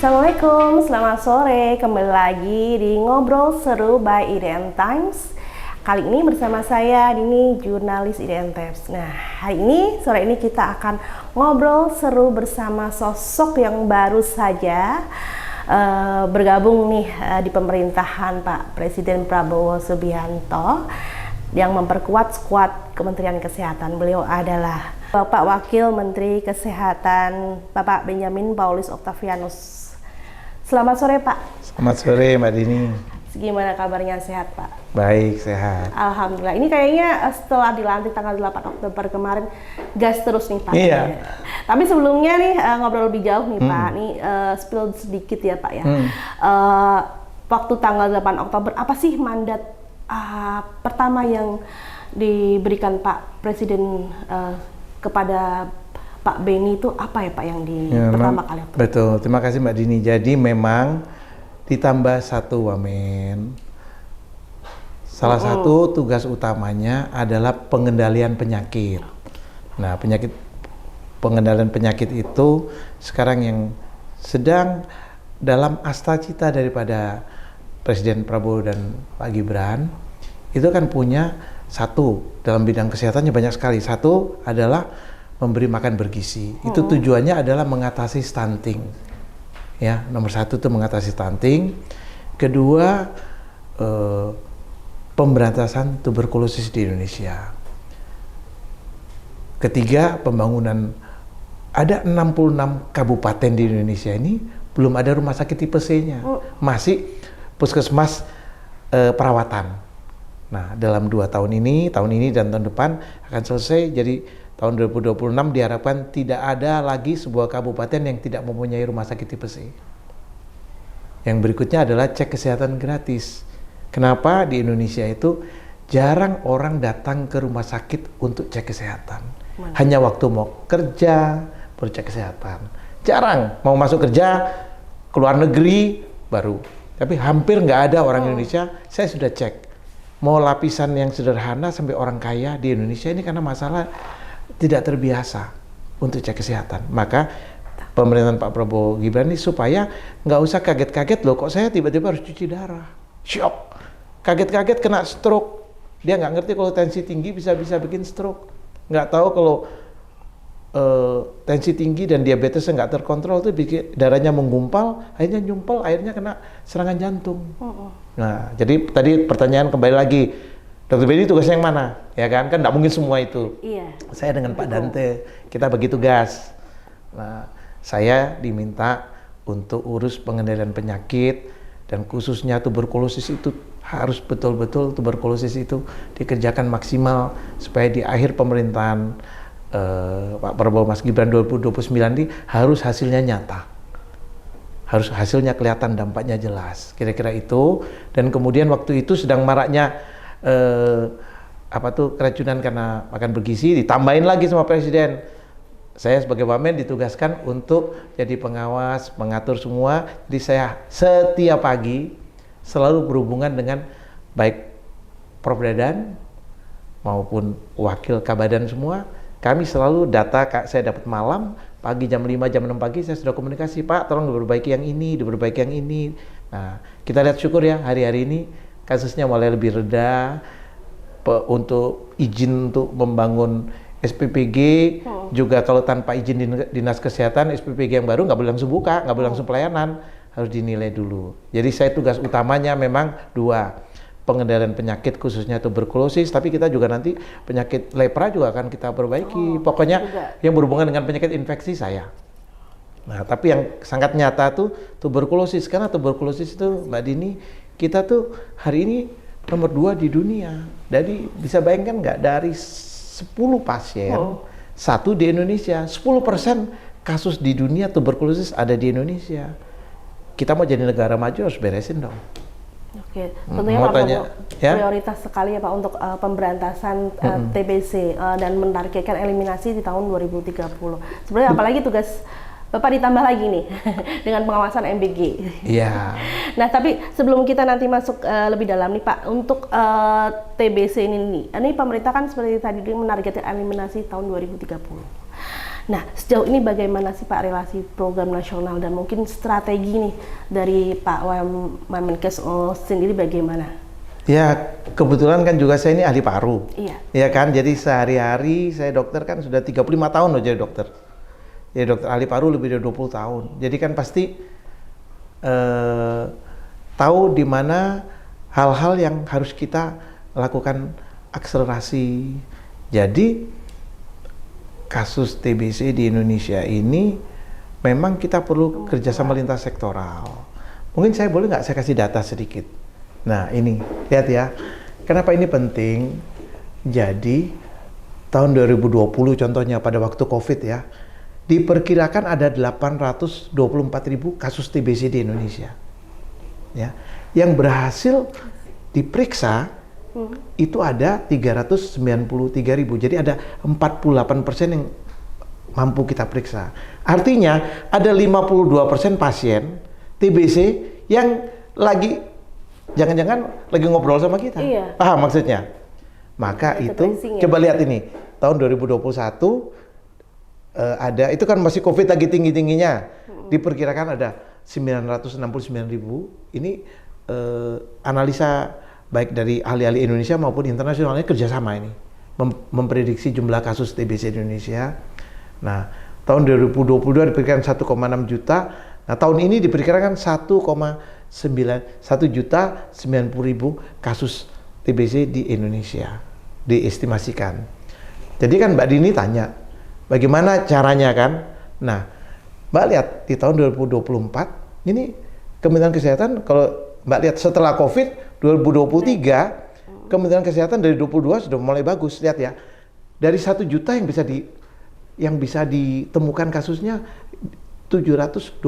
Assalamualaikum, selamat sore. Kembali lagi di Ngobrol Seru by IDN Times. Kali ini bersama saya Dini, jurnalis IDN Times. Nah, hari ini, sore ini kita akan ngobrol seru bersama sosok yang baru saja bergabung nih di pemerintahan Pak Presiden Prabowo Subianto yang memperkuat skuad Kementerian Kesehatan. Beliau adalah Bapak Wakil Menteri Kesehatan Bapak Benjamin Paulus Octavianus. Selamat sore Pak. Selamat sore Mbak Dini. Gimana kabarnya, sehat Pak? Baik, sehat. Alhamdulillah. Ini kayaknya setelah dilantik tanggal 8 Oktober kemarin gas terus nih Pak. Iya. Tapi sebelumnya nih ngobrol lebih jauh nih Pak. Nih spill sedikit ya Pak ya. Waktu tanggal 8 Oktober apa sih mandat pertama yang diberikan Pak Presiden kepada Pak Beni itu apa ya Pak yang pertama kali itu? Betul, terima kasih Mbak Dini. Jadi memang ditambah satu wamen. Salah satu tugas utamanya adalah pengendalian penyakit. Nah, pengendalian penyakit itu sekarang yang sedang dalam asta-cita daripada Presiden Prabowo dan Pak Gibran itu kan punya satu dalam bidang kesehatannya banyak sekali. Satu adalah memberi makan bergizi. Itu tujuannya adalah mengatasi stunting. Ya, nomor satu itu mengatasi stunting. Kedua, pemberantasan tuberkulosis di Indonesia. Ketiga, pembangunan. Ada 66 kabupaten di Indonesia ini belum ada rumah sakit tipe C-nya. Masih puskesmas perawatan. Nah, dalam 2 tahun ini dan tahun depan akan selesai. Jadi tahun 2026 diharapkan tidak ada lagi sebuah kabupaten yang tidak mempunyai rumah sakit tipe C. Yang berikutnya adalah cek kesehatan gratis. Kenapa di Indonesia itu jarang orang datang ke rumah sakit untuk cek kesehatan? Hanya waktu mau kerja baru cek kesehatan. Jarang mau masuk kerja keluar negeri baru. Tapi hampir nggak ada orang Indonesia. Saya sudah cek. Mau lapisan yang sederhana sampai orang kaya di Indonesia ini karena masalah tidak terbiasa untuk cek kesehatan. Maka pemerintahan Pak Prabowo Gibran ini supaya nggak usah kaget-kaget loh kok saya tiba-tiba harus cuci darah. Shock. Kaget-kaget kena stroke. Dia nggak ngerti kalau tensi tinggi bisa bikin stroke. Nggak tahu kalau tensi tinggi dan diabetesnya nggak terkontrol itu bikin darahnya menggumpal, akhirnya nyumpel, akhirnya kena serangan jantung. Nah, jadi tadi pertanyaan kembali lagi, Dokter Beni tugasnya yang mana? Ya kan nggak mungkin semua itu. Iya. Saya dengan Pak Dante, kita bagi tugas. Nah, saya diminta untuk urus pengendalian penyakit dan khususnya tuberkulosis itu harus betul-betul tuberkulosis itu dikerjakan maksimal supaya di akhir pemerintahan Pak Prabowo Mas Gibran 2029 ini harus hasilnya nyata. Harus hasilnya kelihatan, dampaknya jelas. Kira-kira itu. Dan kemudian waktu itu sedang maraknya keracunan karena makan bergizi, ditambahin lagi sama Presiden. Saya sebagai wamen ditugaskan untuk jadi pengawas, mengatur semua. Jadi saya setiap pagi selalu berhubungan dengan baik Prof Dadan maupun Wakil Kabadan semua. Kami selalu data saya dapat malam, pagi jam 5, jam 6 pagi saya sudah komunikasi, Pak tolong diperbaiki yang ini, diperbaiki yang ini. Nah, kita lihat syukur ya hari-hari ini kasusnya mulai lebih reda. Untuk izin untuk membangun SPPG juga kalau tanpa izin Dinas Kesehatan, SPPG yang baru nggak boleh langsung buka, nggak boleh langsung pelayanan, harus dinilai dulu. Jadi saya tugas utamanya memang 2, pengendalian penyakit khususnya tuberkulosis, tapi kita juga nanti penyakit lepra juga akan kita perbaiki. Pokoknya juga yang berhubungan dengan penyakit infeksi saya. Nah, tapi yang sangat nyata tuh tuberkulosis, karena tuberkulosis itu Mbak Dini, kita tuh hari ini nomor 2 di dunia. Jadi bisa bayangkan nggak, dari 10 pasien, 1 di Indonesia, 10% kasus di dunia tuberkulosis ada di Indonesia. Kita mau jadi negara maju harus beresin dong. Oke, tentunya Pak prioritas sekali ya Pak untuk pemberantasan TBC dan menargetkan eliminasi di tahun 2030. Sebenarnya apalagi tugas Bapak ditambah lagi nih dengan pengawasan MBG. Iya. Nah, tapi sebelum kita nanti masuk lebih dalam nih Pak, untuk TBC ini pemerintah kan seperti tadi menargetkan eliminasi tahun 2030. Nah, sejauh ini bagaimana sih Pak relasi program nasional dan mungkin strategi nih dari Pak Wamenkes sendiri bagaimana? Ya, kebetulan kan juga saya ini ahli paru. Iya. Ya kan, jadi sehari-hari saya dokter kan sudah 35 tahun loh jadi dokter. Ya dokter ahli paru lebih dari 20 tahun. Jadi kan pasti tahu di mana hal-hal yang harus kita lakukan akselerasi. Jadi kasus TBC di Indonesia ini memang kita perlu kerjasama lintas sektoral. Mungkin saya boleh nggak saya kasih data sedikit? Nah ini, lihat ya. Kenapa ini penting? Jadi tahun 2020 contohnya pada waktu COVID ya, diperkirakan ada 824.000 kasus TBC di Indonesia. Ya, yang berhasil diperiksa itu ada 393.000. Jadi ada 48% yang mampu kita periksa. Artinya ada 52% pasien TBC yang lagi jangan-jangan lagi ngobrol sama kita. Iya. Paham maksudnya? Maka itu itu coba lihat ini tahun 2021 ada itu kan masih COVID lagi tinggi-tingginya. Diperkirakan ada 969.000. Ini analisa baik dari ahli-ahli Indonesia maupun internasionalnya kerjasama ini memprediksi jumlah kasus TBC di Indonesia. Nah, tahun 2022 diperkirakan 1,6 juta. Nah, tahun ini diperkirakan 1,90 kasus TBC di Indonesia diestimasikan. Jadi kan Mbak Dini tanya, bagaimana caranya kan? Nah, Mbak lihat di tahun 2024 ini Kementerian Kesehatan kalau Mbak lihat setelah COVID 2023 Kementerian Kesehatan dari 22 sudah mulai bagus, lihat ya. Dari 1 juta yang bisa ditemukan kasusnya 724.000.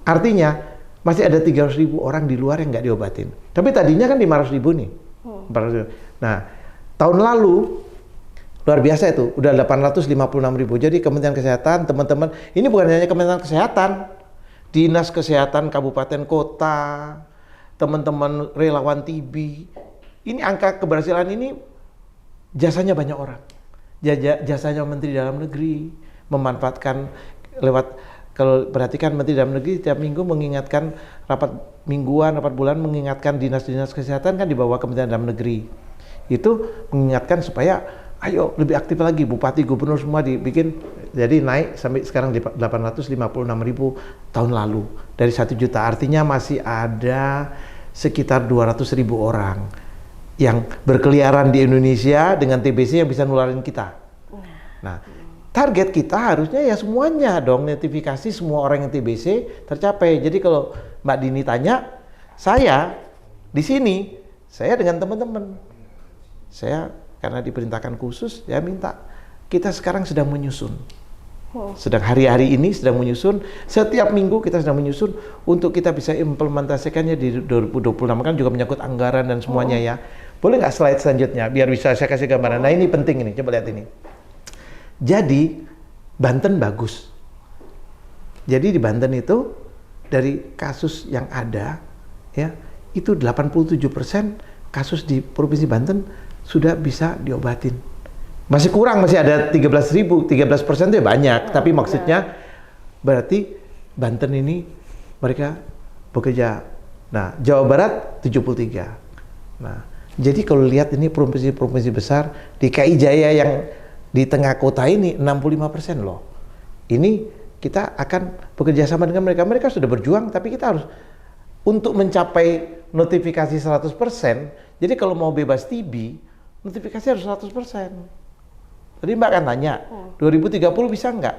Artinya masih ada 300.000 orang di luar yang nggak diobatin. Tapi tadinya kan 500.000 nih. 400.000. Nah, tahun lalu luar biasa itu, udah 856.000. Jadi Kementerian Kesehatan, teman-teman, ini bukan hanya Kementerian Kesehatan, Dinas Kesehatan Kabupaten Kota, teman-teman relawan TB, ini angka keberhasilan ini jasanya banyak orang. Jasanya Menteri Dalam Negeri, memanfaatkan lewat, kalau perhatikan Menteri Dalam Negeri tiap minggu mengingatkan rapat mingguan, rapat bulan mengingatkan dinas-dinas kesehatan kan di bawah Kementerian Dalam Negeri. Itu mengingatkan supaya ayo lebih aktif lagi, bupati, gubernur semua dibikin, jadi naik sampai sekarang di 856.000 tahun lalu dari 1 juta. Artinya masih ada sekitar 200.000 orang yang berkeliaran di Indonesia dengan TBC yang bisa nularin kita. Nah, target kita harusnya ya semuanya dong, notifikasi semua orang yang TBC tercapai. Jadi kalau Mbak Dini tanya, saya di sini, saya dengan teman-teman, saya karena diperintahkan khusus, ya minta. Kita sekarang sedang menyusun. Sedang hari-hari ini sedang menyusun. Setiap minggu kita sedang menyusun untuk kita bisa implementasikannya di 2026. Kan juga menyangkut anggaran dan semuanya ya. Boleh nggak slide selanjutnya? Biar bisa saya kasih gambaran. Nah ini penting ini, coba lihat ini. Jadi Banten bagus. Jadi di Banten itu dari kasus yang ada, ya itu 87% kasus di Provinsi Banten sudah bisa diobatin. Masih kurang, masih ada 13.000, 13% itu ya banyak. Tapi maksudnya berarti Banten ini mereka bekerja. Nah, Jawa Barat 73. Nah, jadi kalau lihat ini provinsi-provinsi besar, DKI Jaya yang di tengah kota ini 65% loh. Ini kita akan bekerja sama dengan mereka. Mereka sudah berjuang, tapi kita harus untuk mencapai notifikasi 100%. Jadi kalau mau bebas TB, notifikasi harus 100%. Tadi Mbak kan tanya, 2030 bisa nggak?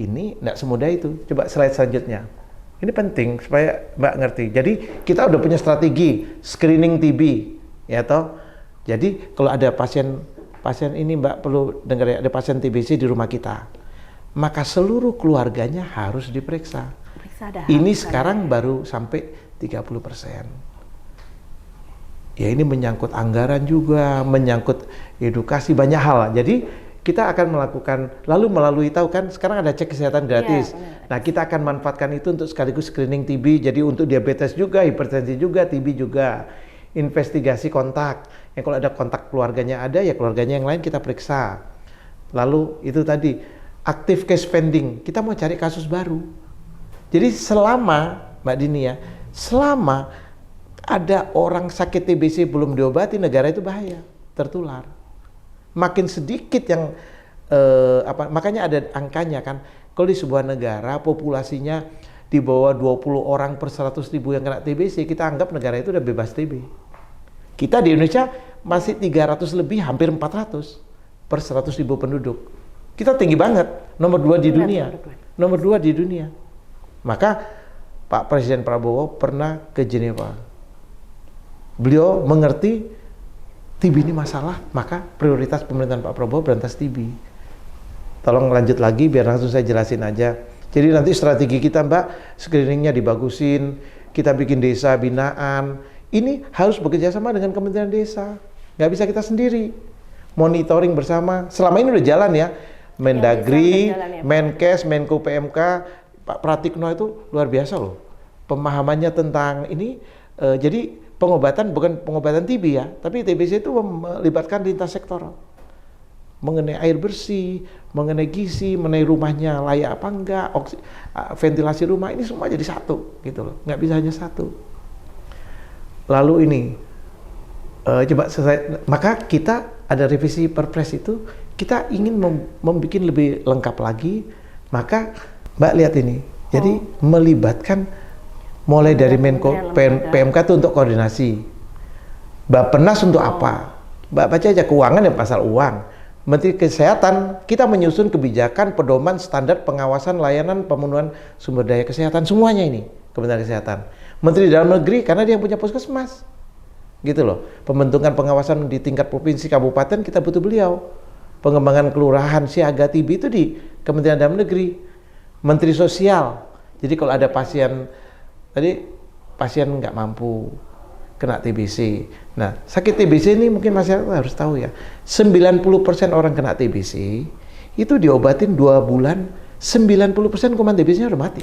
Ini nggak semudah itu. Coba slide selanjutnya. Ini penting supaya Mbak ngerti. Jadi kita udah punya strategi screening TB, ya toh. Jadi kalau ada pasien ini Mbak perlu dengar ya, ada pasien TBC di rumah kita, maka seluruh keluarganya harus diperiksa. Ini sekarang baru sampai 30%. Ya ini menyangkut anggaran juga, menyangkut edukasi, banyak hal. Jadi kita akan melakukan, lalu melalui tahu kan sekarang ada cek kesehatan gratis. Ya, nah kita akan manfaatkan itu untuk sekaligus screening TB, jadi untuk diabetes juga, hipertensi juga, TB juga. Investigasi kontak, yang kalau ada kontak keluarganya ada, ya keluarganya yang lain kita periksa. Lalu itu tadi active case pending, kita mau cari kasus baru. Jadi selama Mbak Dini ya, selama ada orang sakit TBC belum diobati, negara itu bahaya, tertular. Makin sedikit yang makanya ada angkanya kan. Kalau di sebuah negara populasinya di bawah 20 orang per 100.000 yang kena TBC, kita anggap negara itu udah bebas TB. Kita di Indonesia masih 300 lebih, hampir 400 per 100.000 penduduk. Kita tinggi banget, nomor 2 di dunia. Nomor 2 di dunia. Maka Pak Presiden Prabowo pernah ke Jenewa. Beliau mengerti TB ini masalah, maka prioritas pemerintahan Pak Prabowo berantas TB. Tolong lanjut lagi biar langsung saya jelasin aja. Jadi nanti strategi kita Mbak, screeningnya dibagusin, kita bikin desa binaan. Ini harus bekerja sama dengan Kementerian Desa. Nggak bisa kita sendiri. Monitoring bersama. Selama ini udah jalan ya. Mendagri, Menkes, Menko PMK, Pak Pratikno itu luar biasa loh. Pemahamannya tentang ini, jadi pengobatan bukan pengobatan TB ya, tapi TBC itu melibatkan lintas sektor. Mengenai air bersih, mengenai gizi, mengenai rumahnya layak apa enggak, ventilasi rumah, ini semua jadi satu gitu loh, nggak bisa hanya satu. Lalu ini coba selesai, maka kita ada revisi Perpres itu, kita ingin membuat lebih lengkap lagi, maka Mbak lihat ini, jadi melibatkan mulai dari Menko PMK itu untuk koordinasi, Bappenas untuk apa, Mbak baca aja keuangan ya pasal uang. Menteri Kesehatan, kita menyusun kebijakan pedoman standar pengawasan layanan pemenuhan sumber daya kesehatan, semuanya ini Kementerian Kesehatan. Menteri Dalam Negeri karena dia yang punya puskesmas, gitu loh. Pembentukan pengawasan di tingkat provinsi, kabupaten kita butuh beliau. Pengembangan kelurahan, siaga TB itu di Kementerian Dalam Negeri. Menteri Sosial, jadi kalau ada pasien tadi pasien nggak mampu kena TBC. Nah, sakit TBC ini mungkin masyarakat harus tahu ya. 90% orang kena TBC itu diobatin 2 bulan, 90% kuman TBC-nya udah mati.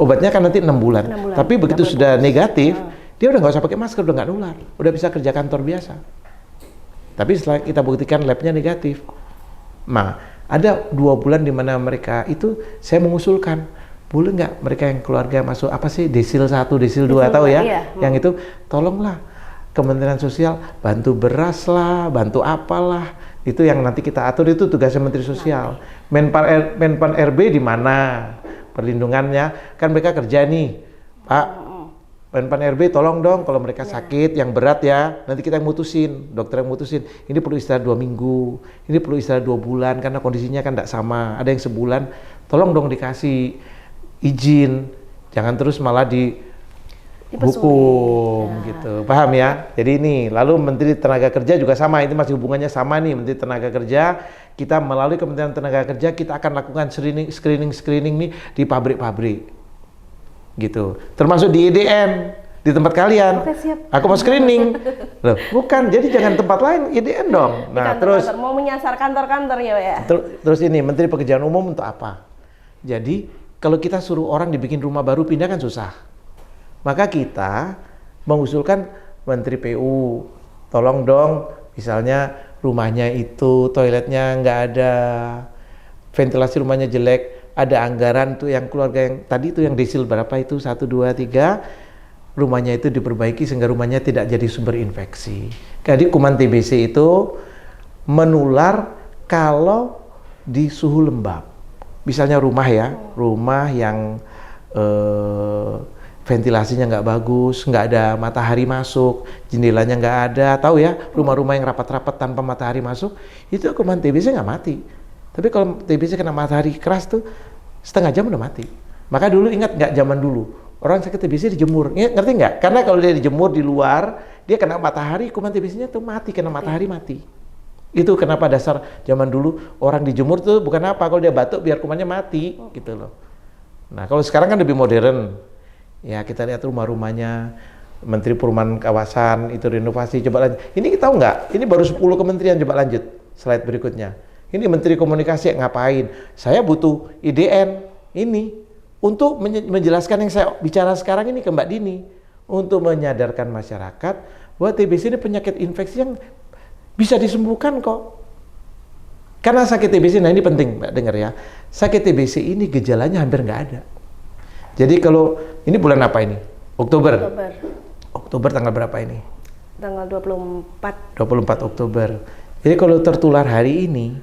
Obatnya kan nanti 6 bulan. Tapi begitu sudah negatif, dia udah nggak usah pakai masker, udah nggak nular. Udah bisa kerja kantor biasa. Tapi setelah kita buktikan labnya negatif. Nah, ada 2 bulan di mana mereka itu saya mengusulkan, boleh nggak mereka yang keluarga masuk apa sih desil 1, desil 2 tahu ya? Iya. Yang itu tolonglah Kementerian Sosial bantu beras lah, bantu apalah. Itu yang nanti kita atur, itu tugasnya Menteri Sosial. Menpan RB di mana? Perlindungannya kan mereka kerja nih. Pak, Menpan RB tolong dong kalau mereka sakit yang berat ya, nanti kita yang mutusin, dokter yang mutusin. Ini perlu istirahat 2 minggu, ini perlu istirahat 2 bulan karena kondisinya kan tidak sama. Ada yang sebulan, tolong dong dikasih izin, jangan terus malah dihukum gitu, paham ya? Jadi ini, lalu Menteri Tenaga Kerja juga sama, itu masih hubungannya sama nih, Menteri Tenaga Kerja, kita melalui Kementerian Tenaga Kerja, kita akan lakukan screening nih di pabrik-pabrik, gitu, termasuk di IDN, di tempat kalian. Oke, siap. Aku mau screening, loh, bukan, jadi jangan tempat lain, IDN dong. Nah, terus mau menyasar kantor-kantornya ya. Terus ini Menteri Pekerjaan Umum untuk apa? Jadi kalau kita suruh orang dibikin rumah baru pindah kan susah. Maka kita mengusulkan Menteri PU, tolong dong misalnya rumahnya itu toiletnya nggak ada, ventilasi rumahnya jelek, ada anggaran tuh yang keluarga yang tadi itu yang desil berapa itu 1, 2, 3, rumahnya itu diperbaiki sehingga rumahnya tidak jadi sumber infeksi. Jadi kuman TBC itu menular kalau di suhu lembab. Misalnya rumah ya, rumah yang ventilasinya nggak bagus, nggak ada matahari masuk, jendelanya nggak ada, tahu ya, rumah-rumah yang rapat-rapat tanpa matahari masuk, itu kuman TBC nggak mati. Tapi kalau TBC kena matahari keras tuh, setengah jam udah mati. Maka dulu ingat nggak zaman dulu, orang sakit TBC dijemur, ngerti nggak? Karena kalau dia dijemur di luar, dia kena matahari, kuman TBC-nya tuh mati, kena matahari mati. Itu kenapa dasar zaman dulu orang dijemur tuh bukan apa, kalau dia batuk biar kumannya mati gitu loh. Nah kalau sekarang kan lebih modern ya, kita lihat rumah-rumahnya Menteri Perumahan Kawasan itu renovasi. Coba lanjut, ini kita tahu nggak, ini baru 10 kementerian. Coba lanjut slide berikutnya. Ini Menteri Komunikasi ngapain, saya butuh IDN ini untuk menjelaskan yang saya bicara sekarang ini ke Mbak Dini, untuk menyadarkan masyarakat bahwa TBC ini penyakit infeksi yang bisa disembuhkan kok. Karena sakit TBC, nah ini penting Mbak dengar ya, sakit TBC ini gejalanya hampir nggak ada. Jadi kalau, ini bulan apa ini? Oktober. Oktober tanggal berapa ini? Tanggal 24. 24 Oktober. Jadi kalau tertular hari ini,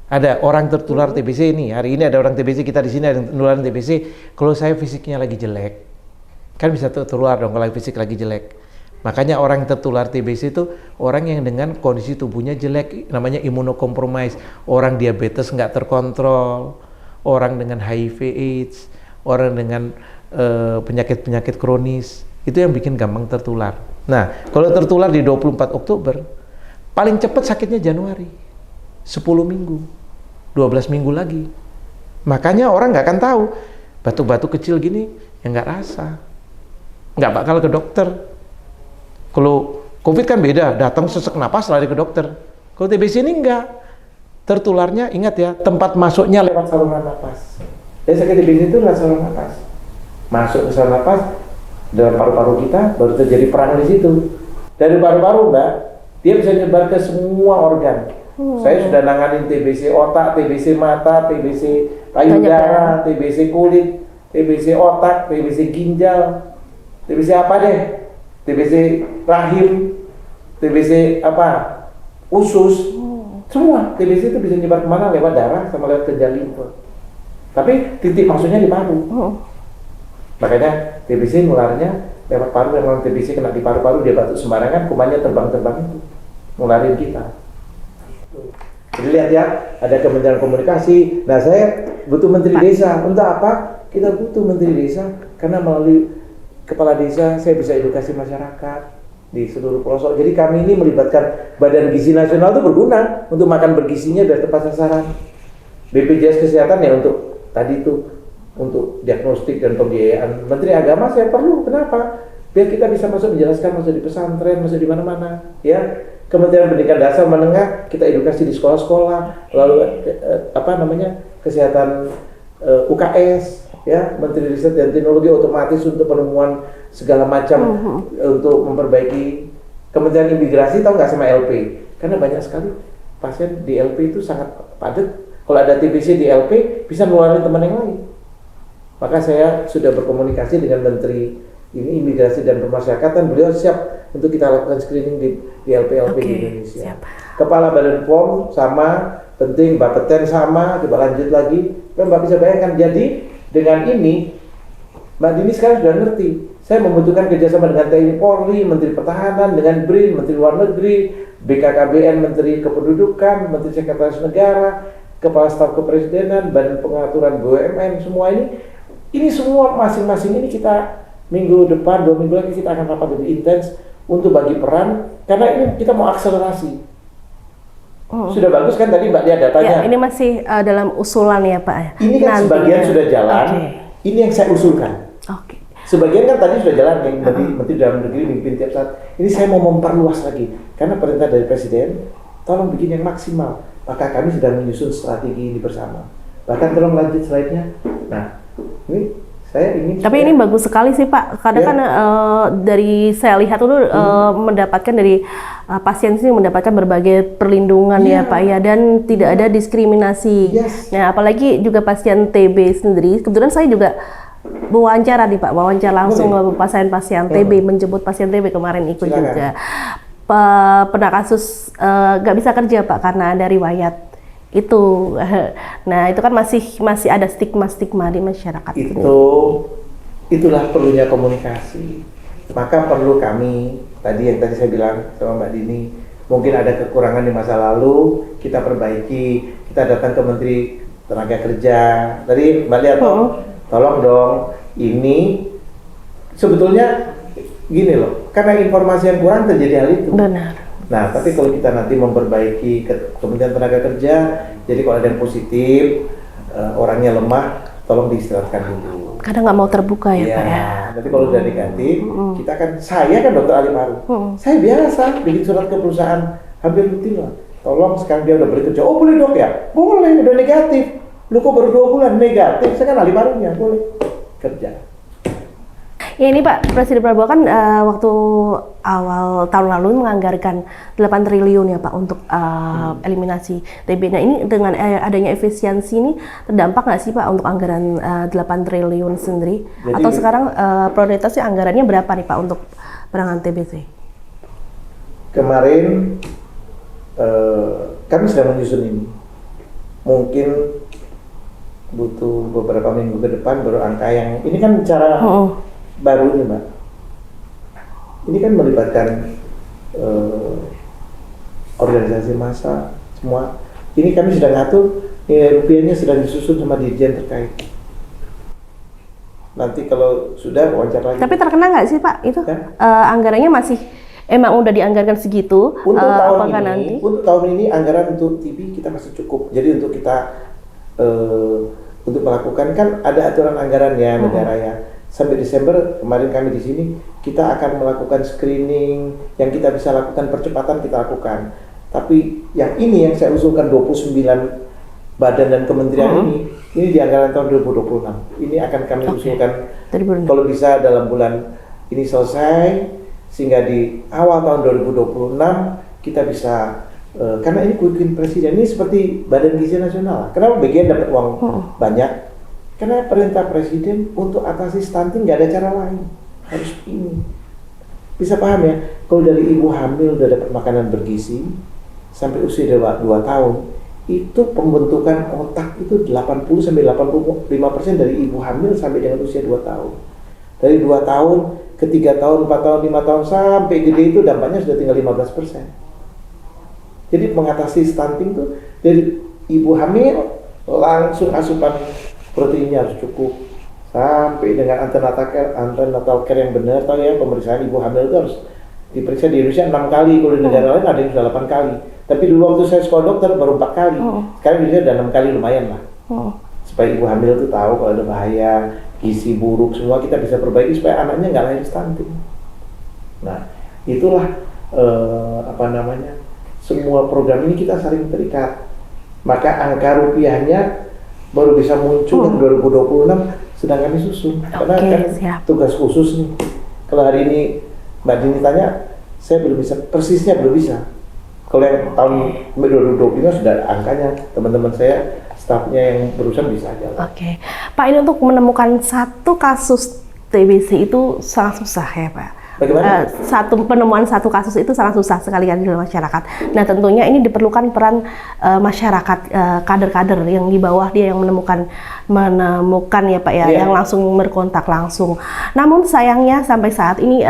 ada orang tertular TBC ini, hari ini ada orang TBC, kita di sini ada yang penularan TBC, kalau saya fisiknya lagi jelek, kan bisa tertular dong kalau fisik lagi jelek. Makanya orang yang tertular TBC itu orang yang dengan kondisi tubuhnya jelek, namanya imunokompromis, orang diabetes nggak terkontrol, orang dengan HIV/AIDS, orang dengan penyakit-penyakit kronis, itu yang bikin gampang tertular. Nah, kalau tertular di 24 Oktober, paling cepat sakitnya Januari, 10 minggu, 12 minggu lagi. Makanya orang nggak akan tahu, batuk-batuk kecil gini, yang nggak rasa, nggak bakal ke dokter. Kalau COVID kan beda, datang sesak napas lari ke dokter. Kalau TBC ini enggak, tertularnya ingat ya, tempat masuknya lewat saluran napas. Jadi sakit TBC itu lewat saluran napas. Masuk ke saluran napas, dalam paru-paru kita baru terjadi perang di situ. Dari paru-paru Mbak, dia bisa nyebar ke semua organ. Saya sudah nanganin TBC otak, TBC mata, TBC payudara, TBC kulit, TBC otak, TBC ginjal, TBC apa deh? TBC rahim, TBC apa, usus, semua TBC itu bisa nyebar kemana, lewat darah sama lewat kelenjar limpa. Tapi titik maksudnya di paru. Makanya TBC nularnya lewat paru, yang orang TBC kena di paru-paru, dia batuk sembarangan, kumannya terbang-terbang itu nularin kita. Jadi lihat ya, ada Kementerian Komunikasi. Nah saya butuh Menteri Desa. Untuk apa? Kita butuh Menteri Desa karena melalui Kepala Desa, saya bisa edukasi masyarakat di seluruh pelosok. Jadi kami ini melibatkan Badan Gizi Nasional itu berguna untuk makan bergizinya dan tepat sasaran. BPJS Kesehatan ya untuk tadi itu untuk diagnostik dan pembiayaan. Menteri Agama saya perlu, kenapa? Biar kita bisa masuk menjelaskan, masuk di pesantren, masuk di mana-mana, ya. Kementerian Pendidikan Dasar Menengah kita edukasi di sekolah-sekolah, lalu kesehatan UKS. Ya, Menteri Riset dan Teknologi otomatis untuk penemuan segala macam untuk memperbaiki. Kementerian Imigrasi tahu nggak sama LP? Karena banyak sekali pasien di LP itu sangat padat. Kalau ada TBC di LP bisa nularin teman yang lain. Maka saya sudah berkomunikasi dengan Menteri Imigrasi dan Pemasyarakatan. Beliau siap untuk kita lakukan screening di LP-LP di Indonesia. Siap. Kepala Badan POM sama, penting Bapeten sama. Coba lanjut lagi. Mbak bisa bayangkan jadi. Dengan ini, Mbak Dini sekarang sudah ngerti. Saya membutuhkan kerjasama dengan TNI Polri, Menteri Pertahanan, dengan BRIN, Menteri Luar Negeri, BKKBN, Menteri Kependudukan, Menteri Sekretaris Negara, Kepala Staf Kepresidenan, Badan Pengaturan BUMN, semua ini semua masing-masing ini kita minggu depan, 2 minggu lagi kita akan rapat lebih intens untuk bagi peran, karena ini kita mau akselerasi. Sudah bagus kan tadi Mbak Dia datanya? Ya, ini masih dalam usulan ya Pak? Ini kan sebagian sudah jalan, ini yang saya usulkan. Sebagian kan tadi sudah jalan, yang Menteri Dalam Negeri mimpin tiap saat. Ini saya mau memperluas lagi, karena perintah dari Presiden, tolong bikin yang maksimal. Maka kami sedang menyusun strategi ini bersama. Bahkan tolong lanjut slide-nya. Nah, ini saya ingin. Tapi ini bagus sekali sih Pak, karena kan dari saya lihat itu mendapatkan dari pasien sini mendapatkan berbagai perlindungan ya Pak ya, dan tidak ada diskriminasi. Nah apalagi juga pasien TB sendiri, kebetulan saya juga wawancara nih Pak, wawancara langsung ke pasien-pasien TB, menjemput pasien TB kemarin ikut juga. Pernah kasus nggak bisa kerja Pak karena ada riwayat itu. Nah itu kan masih ada stigma di masyarakat. Itulah perlunya komunikasi. Maka perlu kami yang tadi saya bilang sama Mbak Dini, mungkin ada kekurangan di masa lalu, kita perbaiki. Kita datang ke Menteri Tenaga Kerja. Tadi Mbak lihat tolong dong, ini sebetulnya gini loh, karena informasi yang kurang terjadi hal itu. Benar. Nah, tapi kalau kita nanti memperbaiki Kementerian Tenaga Kerja, jadi kalau ada yang positif, orangnya lemah, tolong diistirahatkan dulu. Kadang nggak mau terbuka ya Pak ya. Nanti kalau udah negatif, kita kan, saya kan dokter ahli paru, saya biasa bikin surat ke perusahaan, hampir rutin lah. Tolong sekarang dia udah boleh kerja, oh boleh dok ya? Boleh, udah negatif. Lu kok baru 2 bulan negatif, saya kan ahli parunya, boleh kerja. Ya ini Pak, Presiden Prabowo kan waktu awal tahun lalu menganggarkan 8 triliun ya Pak untuk eliminasi TB. Nah ini dengan adanya efisiensi ini terdampak nggak sih Pak untuk anggaran 8 triliun sendiri? Jadi, atau sekarang prioritasnya anggarannya berapa nih Pak untuk penanganan TBC? Kemarin kami sedang menyusun ini. Mungkin butuh beberapa minggu ke depan baru angka yang ini kan cara baru nih Mbak. Ini kan melibatkan organisasi massa semua. Ini kami sedang ngatur, nilai rupiahnya sedang disusun sama dirjen terkait. Nanti kalau sudah wawancara lagi. Tapi terkena nggak sih Pak itu anggarannya masih emang udah dianggarkan segitu? Untuk tahun ini anggaran untuk TB kita masih cukup. Jadi untuk kita untuk melakukan kan ada aturan anggarannya negara ya. Sampai Desember kemarin kami di sini kita akan melakukan screening yang kita bisa lakukan percepatan kita lakukan. Tapi yang ini yang saya usulkan 29 badan dan kementerian ini di anggaran tahun 2026. Ini akan kami usulkan kalau bisa dalam bulan ini selesai sehingga di awal tahun 2026 kita bisa karena ini quick win presiden ini seperti Badan Gizi Nasional. Kenapa bagian dapat uang banyak? Karena perintah presiden untuk atasi stunting nggak ada cara lain, harus ini. Bisa paham ya? Kalau dari ibu hamil udah dapat makanan bergizi sampai usia 2 tahun, itu pembentukan otak itu 80-85% dari ibu hamil sampai dengan usia 2 tahun. Dari 2 tahun ke 3 tahun, 4 tahun, 5 tahun sampai gede itu dampaknya sudah tinggal 15%. Jadi mengatasi stunting itu dari ibu hamil langsung asupan proteinnya harus cukup sampai dengan antenatal care yang benar. Tahu ya, pemeriksaan ibu hamil itu harus diperiksa di Indonesia 6 kali, kalau di negara lain ada yang sudah 8 kali. Tapi dulu waktu saya sekolah dokter baru 4 kali. Sekarang di Indonesia udah 6 kali, lumayan lah. Supaya ibu hamil itu tahu kalau ada bahaya, gizi buruk, semua kita bisa perbaiki supaya anaknya nggak lahir stunting. Nah, itulah semua program ini kita saling terikat. Maka angka rupiahnya baru bisa muncul di 2026 sedang kami susun. Karena kan tugas khusus nih. Kalau hari ini Mbak Dini tanya, saya belum bisa, persisnya belum bisa. Kalau yang tahun 2025 sudah angkanya, teman-teman saya, stafnya yang berusaha bisa aja. Oke. Pak, ini untuk menemukan satu kasus TBC itu sangat susah ya Pak? Bagaimana? Penemuan satu kasus itu sangat susah sekali kan di masyarakat. Nah tentunya ini diperlukan peran masyarakat, kader-kader yang di bawah dia yang menemukan ya Pak ya, yang langsung berkontak langsung. Namun sayangnya sampai saat ini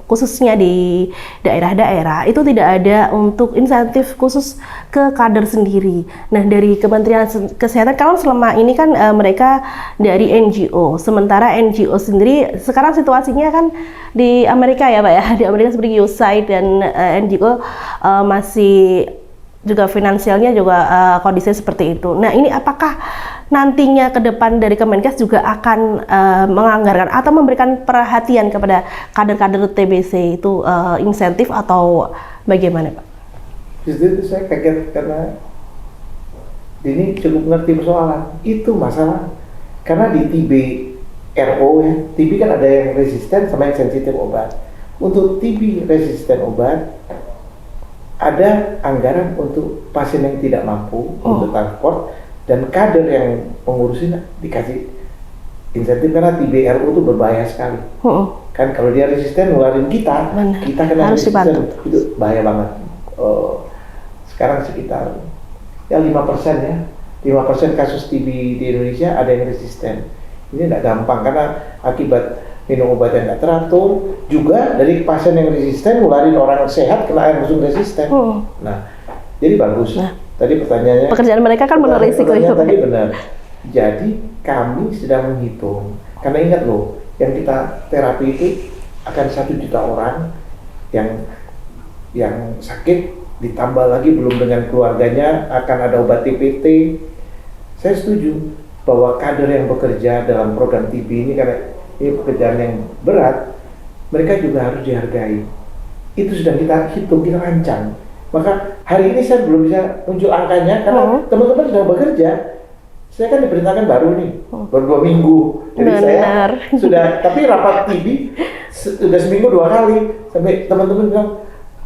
khususnya di daerah-daerah itu tidak ada untuk insentif khusus ke kader sendiri. Nah dari Kementerian Kesehatan, kalau selama ini kan mereka dari NGO, sementara NGO sendiri sekarang situasinya kan di Amerika ya Pak ya, di Amerika seperti USAID dan NGO masih juga finansialnya juga kondisinya seperti itu. Nah ini apakah nantinya ke depan dari Kemenkes juga akan menganggarkan atau memberikan perhatian kepada kader-kader TBC itu insentif atau bagaimana Pak? Justru itu saya kaget karena ini cukup ngerti persoalan. Itu masalah karena di TB RO ya, TB kan ada yang resisten sama yang sensitif obat. Untuk TB resisten obat ada anggaran untuk pasien yang tidak mampu untuk transport, dan kader yang pengurusin dikasih insentif karena TB-RU itu berbahaya sekali. Kan kalau dia resisten nularin kita kena harus resisten, itu bahaya banget. Sekarang sekitar ya 5% ya, 5% kasus TB di Indonesia ada yang resisten. Ini tidak gampang karena akibat minum obat yang tidak teratur, juga dari pasien yang resisten nularin orang sehat kena yang langsung resisten. Nah, jadi bagus. Tadi pertanyaannya, pekerjaan mereka kan menurut risiko itu. Tadi benar. Jadi kami sedang menghitung, karena ingat loh, yang kita terapi itu akan 1 juta orang yang sakit, ditambah lagi belum dengan keluarganya akan ada obat TPT. Saya setuju bahwa kader yang bekerja dalam program TB ini karena ini pekerjaan yang berat, mereka juga harus dihargai. Itu sudah kita hitung, kita rancang. Maka hari ini saya belum bisa muncul angkanya karena teman-teman sedang bekerja. Saya kan diperintahkan baru nih, baru 2 minggu. Jadi saya sudah, tapi rapat TB sudah seminggu 2 kali. Sampai teman-teman bilang,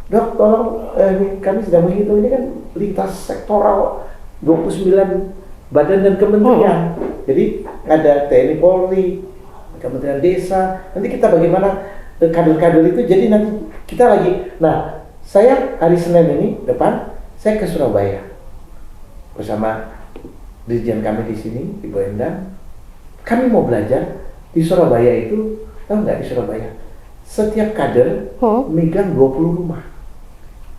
Dok, tolong kami sedang menghitung, ini kan lintas sektoral 29 badan dan kementerian. Jadi ada TNI Polri, Kementerian Desa, nanti kita bagaimana kader-kader itu, jadi nanti kita lagi. Nah, saya hari Senin ini depan, saya ke Surabaya bersama dirjen kami di sini, Ibu Endang. Kami mau belajar di Surabaya itu, tahu nggak di Surabaya? Setiap kader megang 20 rumah.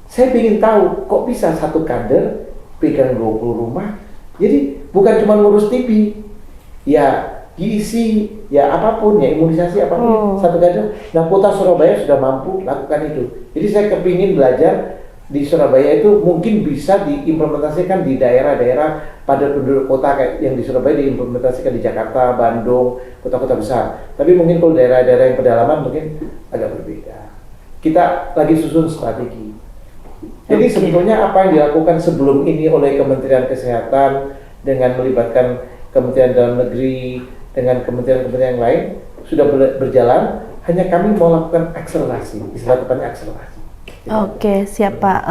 Saya ingin tahu kok bisa satu kader pegang 20 rumah. Jadi bukan cuma ngurus TV, ya diisi, ya apapun, ya imunisasi apapun satu kader. Nah, Kota Surabaya sudah mampu lakukan itu. Jadi saya kepingin belajar di Surabaya itu mungkin bisa diimplementasikan di daerah-daerah padat penduduk kota kayak yang di Surabaya diimplementasikan di Jakarta, Bandung, kota-kota besar. Tapi mungkin kalau daerah-daerah yang pedalaman mungkin agak berbeda. Kita lagi susun strategi. Jadi sebetulnya apa yang dilakukan sebelum ini oleh Kementerian Kesehatan dengan melibatkan Kementerian Dalam Negeri dengan kementerian-kementerian yang lain sudah berjalan. Hanya kami mau lakukan akselerasi, istilah tepatnya akselerasi. Oke, siap Pak.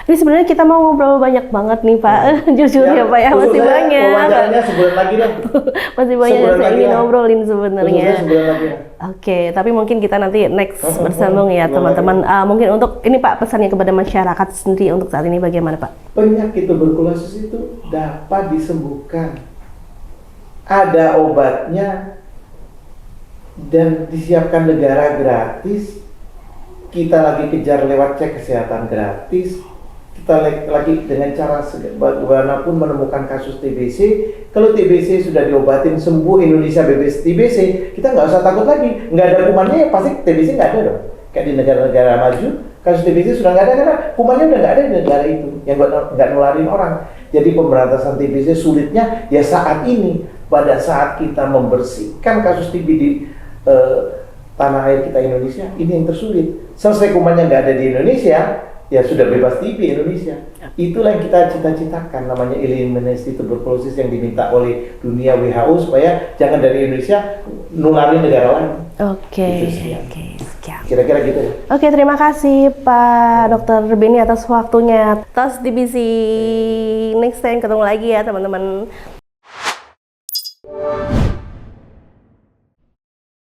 Ini sebenarnya kita mau ngobrol banyak banget nih Pak. Jujur ya Pak ya, masih banyak. Wawancaranya sebulan lagi deh. Masih banyak yang saya ingin ngobrolin sebenarnya. Sebulan lagi. Oke, tapi mungkin kita nanti next bersambung ya teman-teman. Mungkin untuk ini Pak, pesannya kepada masyarakat sendiri untuk saat ini bagaimana Pak? Penyakit tuberkulosis itu dapat disembuhkan. Ada obatnya dan disiapkan negara gratis. Kita lagi kejar lewat cek kesehatan gratis. Kita lagi dengan cara bagaimanapun menemukan kasus TBC. Kalau TBC sudah diobatin sembuh, Indonesia bebas TBC, kita nggak usah takut lagi. Nggak ada kumannya, ya pasti TBC nggak ada dong. Kayak di negara-negara maju, kasus TBC sudah nggak ada karena kumannya udah nggak ada di negara itu yang nggak nularin orang. Jadi pemberantasan TBC sulitnya ya saat ini, pada saat kita membersihkan kasus TB di tanah air kita Indonesia, ini yang tersulit. Selesai kumannya nggak ada di Indonesia, ya sudah bebas TB Indonesia. Itulah yang kita cita-citakan, namanya eliminasi tuberkulosis yang diminta oleh dunia WHO supaya jangan dari Indonesia nularin negara lain. Oke, siap. Kira-kira gitu ya. Oke, terima kasih Pak Dr. Benny atas waktunya. Tos DBC, next time ketemu lagi ya teman-teman.